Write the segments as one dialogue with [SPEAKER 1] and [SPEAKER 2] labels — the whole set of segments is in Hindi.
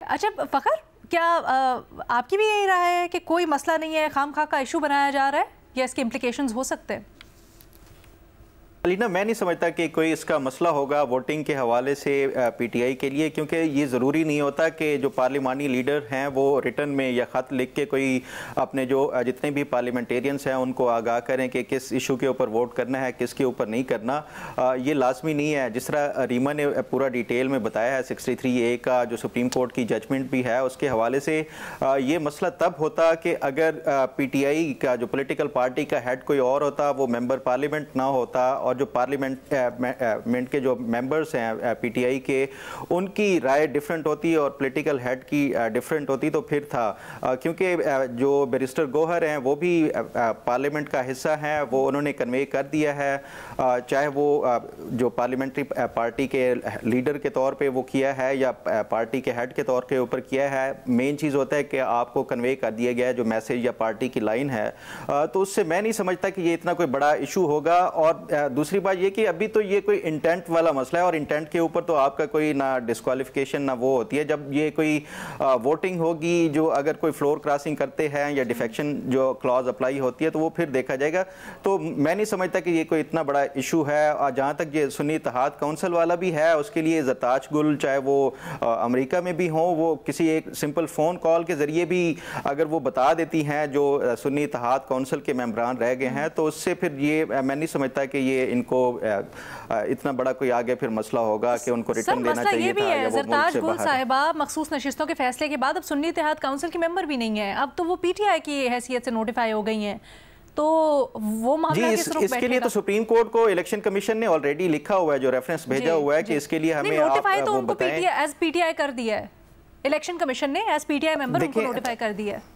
[SPEAKER 1] अच्छा फ़खर, क्या आपकी भी यही राय है कि कोई मसला नहीं है, खामखा का इशू बनाया जा रहा है या इसके इम्प्लिकेशंस हो सकते हैं?
[SPEAKER 2] अलीना, मैं नहीं समझता कि कोई इसका मसला होगा वोटिंग के हवाले से पीटीआई के लिए, क्योंकि ये ज़रूरी नहीं होता कि जो पार्लिमानी लीडर हैं वो रिटर्न में या ख़त लिख के कोई अपने जो जितने भी पार्लियामेंटेरियंस हैं उनको आगाह करें कि किस इशू के ऊपर वोट करना है, किसके ऊपर नहीं करना। ये लाजमी नहीं है। जिस तरह रीमा ने पूरा डिटेल में बताया है 63A का जो सुप्रीम कोर्ट की जजमेंट भी है उसके हवाले से, ये मसला तब होता कि अगर पीटीआई का जो पोलिटिकल पार्टी का हेड कोई और होता, वो मेंबर पार्लियामेंट ना होता और जो पार्लियामेंट के जो मेंबर्स हैं पीटीआई के, उनकी राय डिफरेंट होती और पॉलिटिकल हेड की डिफरेंट होती तो फिर था। क्योंकि जो बैरिस्टर गोहर हैं वो भी पार्लियामेंट का हिस्सा हैं, वो उन्होंने कन्वे कर दिया है, चाहे वो जो पार्लियामेंट्री पार्टी के लीडर के तौर पे वो किया है या पार्टी के हेड के तौर के ऊपर किया है। मेन चीज़ होता है कि आपको कन्वे कर दिया गया है जो मैसेज या पार्टी की लाइन है, तो उससे मैं नहीं समझता कि ये इतना कोई बड़ा इशू होगा। और दूसरी बात ये कि अभी तो ये कोई इंटेंट वाला मसला है और इंटेंट के ऊपर तो आपका कोई ना डिस्क्वालिफिकेशन ना वो होती है। जब ये कोई वोटिंग होगी, जो अगर कोई फ्लोर क्रॉसिंग करते हैं या डिफेक्शन जो क्लॉज अप्लाई होती है तो वो फिर देखा जाएगा। तो मैं नहीं समझता कि ये कोई इतना बड़ा इशू है। और जहाँ तक ये सुन्नी इत्तेहाद काउंसिल वाला भी है, उसके लिए ज़रताज गुल चाहे वो अमेरिका में भी हों, वो किसी एक सिंपल फ़ोन कॉल के ज़रिए भी अगर वो बता देती हैं जो सुन्नी इत्तेहाद काउंसिल के मेंबरान रह गए हैं, तो उससे फिर ये मैं नहीं समझता कि ये इनको इतना बड़ा कोई आगे फिर मसला होगा कि उनको रिटर्न देना चाहिए था या वो मुल्क से बाहर।
[SPEAKER 1] साहिबा मखसूस नशिस्तों के फैसले के बाद अब सुन्नी इत्तेहाद काउंसिल की मेंबर भी नहीं है, अब तो वो पीटीआई की हैसियत से नोटिफाई हो गई हैं, तो वो मामला
[SPEAKER 2] इसके लिए तो सुप्रीम कोर्ट को इलेक्शन कमीशन ने ऑलरेडी लिखा हुआ है, जो रेफरेंस भेजा हुआ है कि इसके लिए हमें
[SPEAKER 1] नोटिफाई तो उनको पीटीआई कर दिया है, इलेक्शन कमीशन ने एज पीटीआई मेंबर उनको नोटिफाई कर दिया है।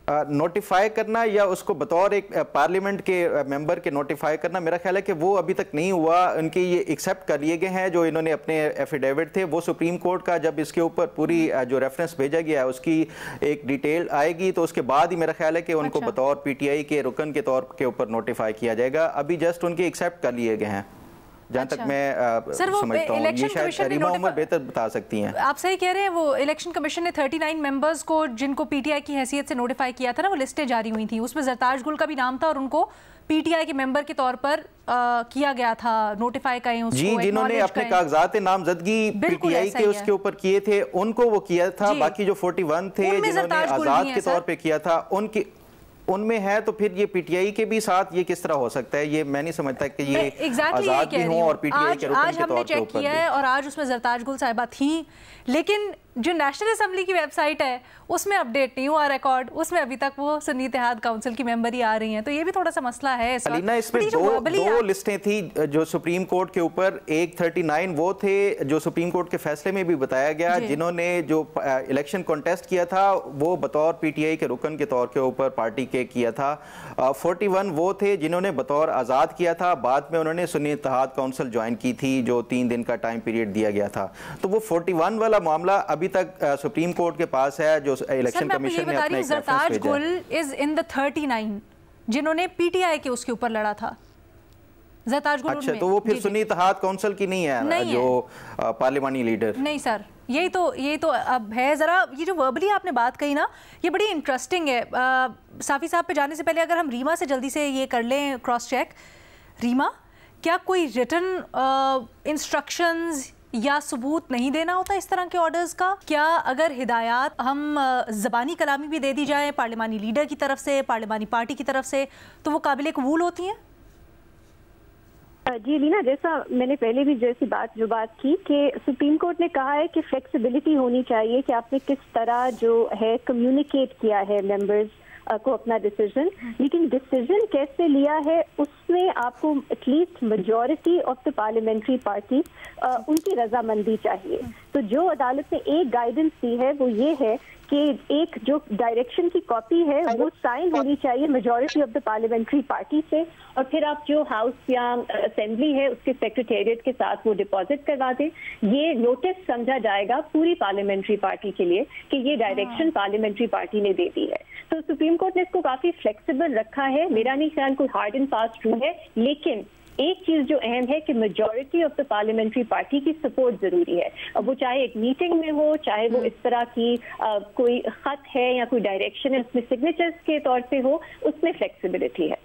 [SPEAKER 2] नोटिफाई करना या उसको बतौर एक पार्लियामेंट के मेंबर के नोटिफाई करना, मेरा ख्याल है कि वो अभी तक नहीं हुआ। उनके ये एक्सेप्ट कर लिए गए हैं जो इन्होंने अपने एफिडेविट थे, वो सुप्रीम कोर्ट का जब इसके ऊपर पूरी जो रेफरेंस भेजा गया है उसकी एक डिटेल आएगी तो उसके बाद ही मेरा ख्याल है कि उनको बतौर पीटीआई के रुकन के तौर के ऊपर नोटिफाई किया जाएगा। अभी जस्ट उनके एक्सेप्ट कर लिए गए हैं जहाँ तक मैं समझता हूँ। ये शायद रीमा उमर बेहतर बता सकती हैं।
[SPEAKER 1] आप सही कह रहे हैं, वो इलेक्शन कमीशन ने 39 मेंबर्स को जिनको पीटीआई की हैसियत से नोटिफाई किया था ना, वो लिस्टें जारी हुई थी, उसमें ज़रताज गुल का भी नाम था और उनको पीटीआई के मेंबर के तौर पर किया गया था, नोटिफाई करें उसको,
[SPEAKER 2] जी, जिन्होंने अपने कागजात नामजदगी पीटीआई के उसके ऊपर किए थे उनको वो किया था। बाकी जो 41 थे जिन्होंने आजाद के तौर पे किया था उनमें है, तो फिर ये पीटीआई के भी साथ ये किस तरह हो सकता है? ये मैं नहीं समझता कि ये आजाद भी हो और पीटीआई के रुकन के तौर पे ऊपर किया है।
[SPEAKER 1] और आज उसमें ज़रताज गुल साहिबा थी, लेकिन जो नेशनल असेंबली की वेबसाइट है उसमें अपडेट नहीं हुआ रिकॉर्ड, उसमें अभी तक वो सुन्नी इत्तेहाद काउंसिल की मेंबर ही आ रही हैं, तो ये भी थोड़ा सा मसला है।
[SPEAKER 2] अलीना, इसमें दो लिस्टें थी जो सुप्रीम कोर्ट के ऊपर, एक 39 वो थे जो सुप्रीम कोर्ट के फैसले में भी बताया गया जिन्होंने जो इलेक्शन कॉन्टेस्ट किया था वो बतौर पीटीआई के रुकन के तौर के ऊपर पार्टी के किया था। 41 वो थे जिन्होंने बतौर आज़ाद किया था, बाद में उन्होंने सुन्नी इत्तेहाद काउंसिल ज्वाइन की थी जो 3 दिन का टाइम पीरियड दिया गया था। तो वो 41 वाला मामला अभी तक सुप्रीम कोर्ट के पास है जो इलेक्शन कमीशन ने अपना एक
[SPEAKER 1] ज़रताज गुल इज इन द 39 जिन्होंने पीटीआई के उसके ऊपर लड़ा था। ज़रताज गुल
[SPEAKER 2] अच्छा, तो वो फिर सुन्नी इत्तेहाद काउंसिल की नहीं है जो पार्लियामानी लीडर?
[SPEAKER 1] नहीं सर, यही तो अब है। ज़रा ये जो वर्बली आपने बात कही ना, ये बड़ी इंटरेस्टिंग है। साफ़ी साहब पे जाने से पहले अगर हम रीमा से जल्दी से ये कर लें क्रॉस चेक। रीमा, क्या कोई रिटन इंस्ट्रक्शंस या सबूत नहीं देना होता इस तरह के ऑर्डर्स का? क्या अगर हिदायत हम ज़बानी कलामी भी दे दी जाए पार्लियामानी लीडर की तरफ से, पार्लियामानी पार्टी की तरफ से, तो वो काबिल कबूल होती हैं?
[SPEAKER 3] जी लीना, जैसा मैंने पहले भी जो बात की कि सुप्रीम कोर्ट ने कहा है कि फ्लेक्सिबिलिटी होनी चाहिए कि आपने किस तरह जो है कम्युनिकेट किया है मेंबर्स को अपना डिसीजन, लेकिन डिसीजन कैसे लिया है उसमें आपको at least majority of the parliamentary party उनकी रजामंदी चाहिए। तो जो अदालत ने एक गाइडेंस दी है वो ये है कि एक जो डायरेक्शन की कॉपी है वो साइन होनी चाहिए majority of the parliamentary party से, और फिर आप जो हाउस या असेंबली है उसके सेक्रेटेरिएट के साथ वो डिपॉजिट करवा दें। ये नोटिस समझा जाएगा पूरी पार्लियामेंट्री पार्टी के लिए कि ये डायरेक्शन पार्लियामेंट्री पार्टी ने दे दी है। तो सुप्रीम कोर्ट ने इसको काफी फ्लेक्सिबल रखा है। मेरा नहीं ख्याल कोई हार्ड एंड फास्ट रूल है, लेकिन एक चीज जो अहम है कि majority of the parliamentary party की सपोर्ट जरूरी है। अब वो चाहे एक मीटिंग में हो, चाहे वो इस तरह की कोई खत है या कोई डायरेक्शन है उसमें सिग्नेचर्स के तौर पे हो, उसमें फ्लेक्सिबिलिटी है।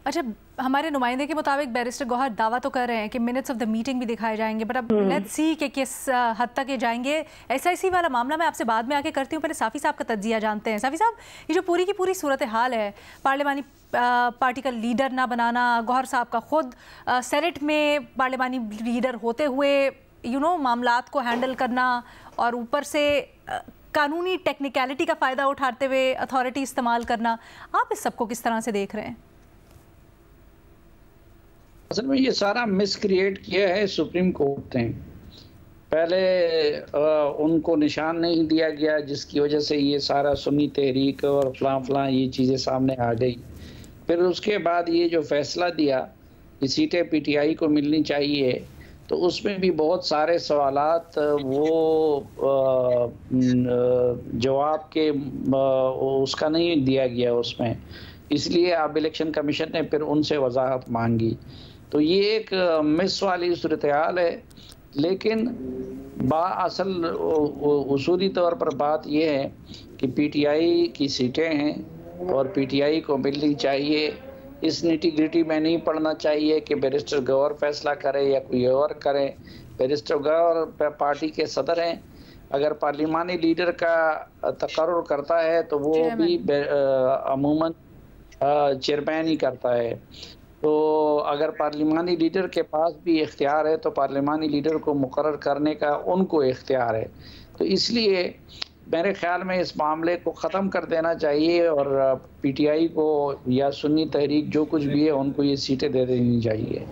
[SPEAKER 1] अच्छा, हमारे नुमाइंदे के मुताबिक बैरिस्टर गौहर दावा तो कर रहे हैं कि मिनट्स ऑफ द मीटिंग भी दिखाए जाएंगे, बट अब लेट्स सी कि किस हद तक ये जाएंगे। SIC वाला मामला मैं आपसे बाद में आके करती हूँ, पहले साफ़ी साहब का तज्जिया जानते हैं। साफ़ी साहब, ये जो पूरी की पूरी सूरत हाल है, पार्लियामानी पार्टी का लीडर ना बनाना, गौहर साहब का खुद सेनेट में पार्लियामानी लीडर होते हुए मामलात को हैंडल करना, और ऊपर से कानूनी टेक्निकलिटी का फ़ायदा उठाते हुए अथॉरिटी इस्तेमाल करना, आप इस सबको किस तरह से देख रहे हैं?
[SPEAKER 4] असल में ये सारा मिसक्रिएट किया है सुप्रीम कोर्ट ने। पहले उनको निशान नहीं दिया गया, जिसकी वजह से ये सारा सुन्नी तहरीक और फलां ये चीज़ें सामने आ गई। फिर उसके बाद ये जो फैसला दिया कि सीटें PTI को मिलनी चाहिए, तो उसमें भी बहुत सारे सवालात वो जवाब के उसका नहीं दिया गया उसमें, इसलिए अब इलेक्शन कमीशन ने फिर उनसे वजाहत मांगी। तो ये एक मिस वाली सूरत हाल है, लेकिन असल उसूली तौर पर बात यह है कि PTI की सीटें हैं और PTI को मिलनी चाहिए। इस निटी-ग्रिटी में नहीं पड़ना चाहिए कि बैरिस्टर गौहर फैसला करे या कोई और करे। बैरिस्टर गौहर पार्टी के सदर हैं, अगर पार्लिमानी लीडर का तकर्रुर करता है तो वो भी अमूमन चेयरमैन ही करता है। तो अगर पार्लिमानी लीडर के पास भी इख्तियार है तो पार्लिमानी लीडर को मुकर्रर करने का उनको इख्तियार है। तो इसलिए मेरे ख्याल में इस मामले को ख़त्म कर देना चाहिए और PTI को या सुन्नी तहरीक जो कुछ भी है उनको ये सीटें दे देनी चाहिए।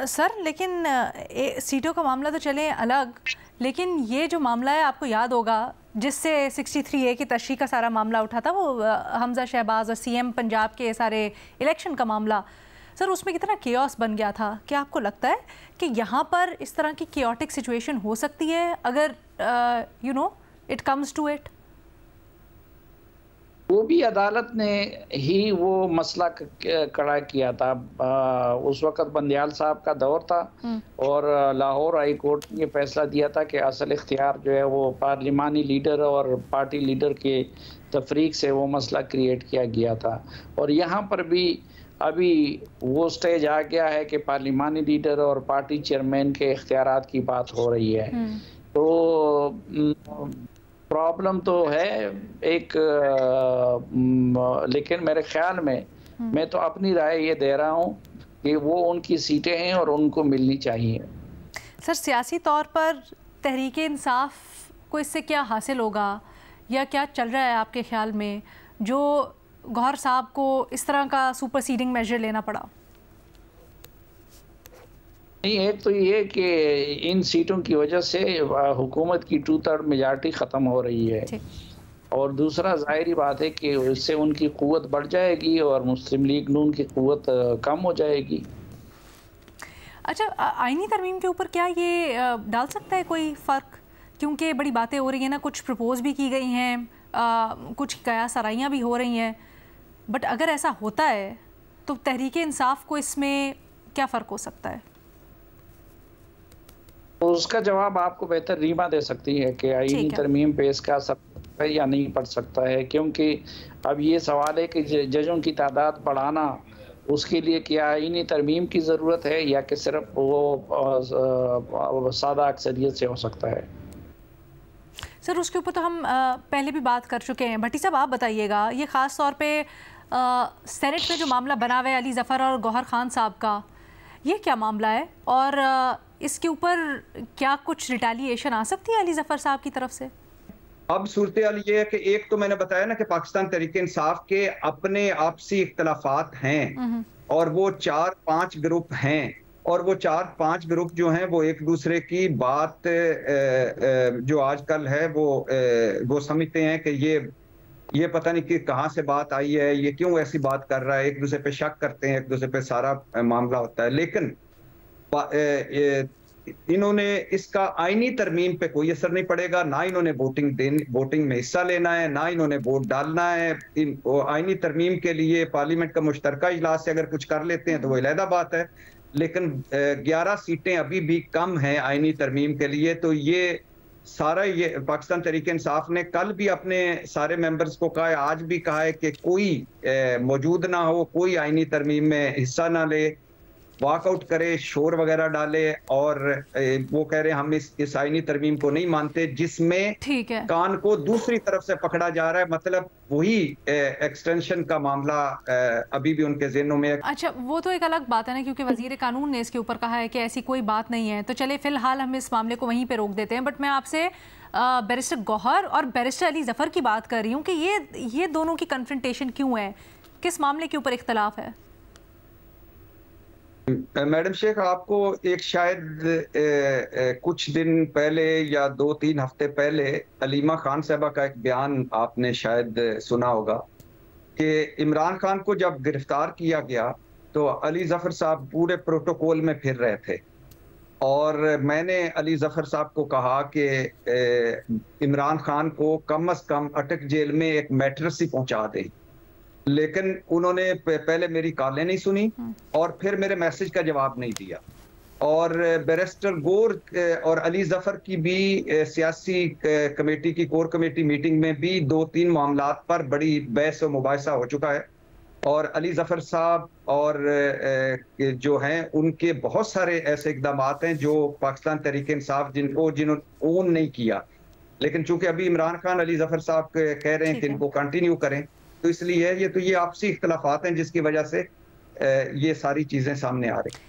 [SPEAKER 1] सर, लेकिन सीटों का मामला तो चले अलग, लेकिन ये जो मामला है, आपको याद होगा जिससे 63A की तशरीह का सारा मामला उठा था, वो हमजा शहबाज और CM पंजाब के सारे इलेक्शन का मामला, सर उसमें कितना केओस बन गया था। क्या आपको लगता है कि यहाँ पर इस तरह की केओटिक सिचुएशन हो सकती है अगर इट कम्स टू इट?
[SPEAKER 4] वो भी अदालत ने ही वो मसला खड़ा किया था। उस वक़्त बंदियाल साहब का दौर था और लाहौर हाई कोर्ट ने फैसला दिया था कि असल इख्तियार जो है वो पार्लिमानी लीडर और पार्टी लीडर के तफरीक से वो मसला क्रिएट किया गया था। और यहाँ पर भी अभी वो स्टेज आ गया है कि पार्लिमानी लीडर और पार्टी चेयरमैन के इख्तियारात की बात हो रही है। तो प्रॉब्लम तो है एक, लेकिन मेरे ख्याल में मैं तो अपनी राय ये दे रहा हूँ कि वो उनकी सीटें हैं और उनको मिलनी चाहिए।
[SPEAKER 1] सर, सियासी तौर पर तहरीक इंसाफ को इससे क्या हासिल होगा या क्या चल रहा है आपके ख्याल में जो गौहर साहब को इस तरह का सुपरसीडिंग मेजर लेना पड़ा?
[SPEAKER 4] नहीं, एक तो ये कि इन सीटों की वजह से हुकूमत की 2/3 मेजॉरिटी ख़त्म हो रही है, और दूसरा जाहिर बात है कि इससे उनकी क़ुव्वत बढ़ जाएगी और मुस्लिम लीग नून की क़ुव्वत कम हो जाएगी।
[SPEAKER 1] अच्छा, आईनी तरमीम के ऊपर क्या ये डाल सकता है कोई फ़र्क? क्योंकि बड़ी बातें हो रही हैं ना, कुछ प्रपोज भी की गई हैं, कुछ कयास आराइयाँ भी हो रही हैं, बट अगर ऐसा होता है तो तहरीक इंसाफ को इसमें क्या फ़र्क हो सकता है?
[SPEAKER 4] तो उसका जवाब आपको बेहतर रीमा दे सकती है कि आईनी तरमीम पे इसका असर है या नहीं पड़ सकता है, क्योंकि अब ये सवाल है कि जजों की तादाद बढ़ाना, उसके लिए क्या आईनी तरमीम की ज़रूरत है या कि सिर्फ वो सादा अक्सरियत से हो सकता है?
[SPEAKER 1] सर, उसके ऊपर तो हम पहले भी बात कर चुके हैं। भट्टी साहब, आप बताइएगा, ये ख़ास तौर पे सेनेट में जो मामला बना हुआ है अली ज़फ़र और गौहर खान साहब का, ये क्या मामला है और इसके ऊपर क्या कुछ रिटेलिएशन आ सकती है अली ज़फ़र साहब की तरफ से?
[SPEAKER 5] अब सूरत हाल ये है कि एक तो मैंने बताया ना कि पाकिस्तान तहरीक इंसाफ के अपने आपसी इख्तलाफात हैं और वो 4-5 ग्रुप हैं, और वो 4-5 ग्रुप जो हैं वो एक दूसरे की बात जो आजकल है वो समझते हैं कि ये पता नहीं कि कहाँ से बात आई है, ये क्यों ऐसी बात कर रहा है, एक दूसरे पे शक करते हैं, एक दूसरे पे सारा मामला होता है। लेकिन इन्होंने इसका आईनी तरमीम पे कोई असर नहीं पड़ेगा, ना इन्होंने वोटिंग में हिस्सा लेना है, ना इन्होंने वोट डालना है। आईनी तरमीम के लिए पार्लियामेंट का मुश्तरका इजलास से अगर कुछ कर लेते हैं तो वो अलहदा बात है, लेकिन 11 सीटें अभी भी कम हैं आईनी तरमीम के लिए। तो ये सारा ये पाकिस्तान तहरीक इंसाफ ने कल भी अपने सारे मेंबर्स को कहा है, आज भी कहा है कि कोई मौजूद ना हो, कोई आईनी तरमीम में हिस्सा ना ले, वॉकआउट करे, शोर वगैरह डाले। और वो कह रहे हैं हम इस आईनी तरमीम को नहीं मानते, जिसमें
[SPEAKER 1] ठीक है
[SPEAKER 5] कान को दूसरी तरफ से पकड़ा जा रहा है। मतलब वही एक्सटेंशन का मामला अभी भी उनके ज़हनों में है।
[SPEAKER 1] अच्छा, वो तो एक अलग बात है ना, क्योंकि वजीर कानून ने इसके ऊपर कहा है कि ऐसी कोई बात नहीं है। तो चले फिलहाल हम इस मामले को वहीं पे रोक देते हैं। बट मैं आपसे बैरिस्टर गौहर और बैरिस्टर अली जफर की बात कर रही हूँ कि ये दोनों की कन्फ्रंटेशन क्यों है, किस मामले के ऊपर इख्तलाफ है?
[SPEAKER 5] मैडम शेख, आपको एक शायद कुछ दिन पहले या 2-3 हफ्ते पहले अलीमा खान साहबा का एक बयान आपने शायद सुना होगा कि इमरान खान को जब गिरफ्तार किया गया तो अली जफर साहब पूरे प्रोटोकॉल में फिर रहे थे, और मैंने अली जफर साहब को कहा कि इमरान खान को कम से कम अटक जेल में एक मैट्रेस ही पहुंचा दें। लेकिन उन्होंने पहले मेरी कॉलें नहीं सुनी और फिर मेरे मैसेज का जवाब नहीं दिया। और बैरिस्टर गौर और अली जफर की भी सियासी कमेटी की कोर कमेटी मीटिंग में भी 2-3 मामलात पर बड़ी बहस और मुबाहिसा हो चुका है। और अली जफर साहब और जो हैं उनके बहुत सारे ऐसे इकदाम हैं जो पाकिस्तान तहरीक इंसाफ जिन्होंने ओन नहीं किया, लेकिन चूंकि अभी इमरान खान अली जफर साहब कह रहे हैं कि इनको कंटिन्यू करें, तो इसलिए ये आपसी इख्तलाफात हैं जिसकी वजह से ये सारी चीजें सामने आ रही हैं।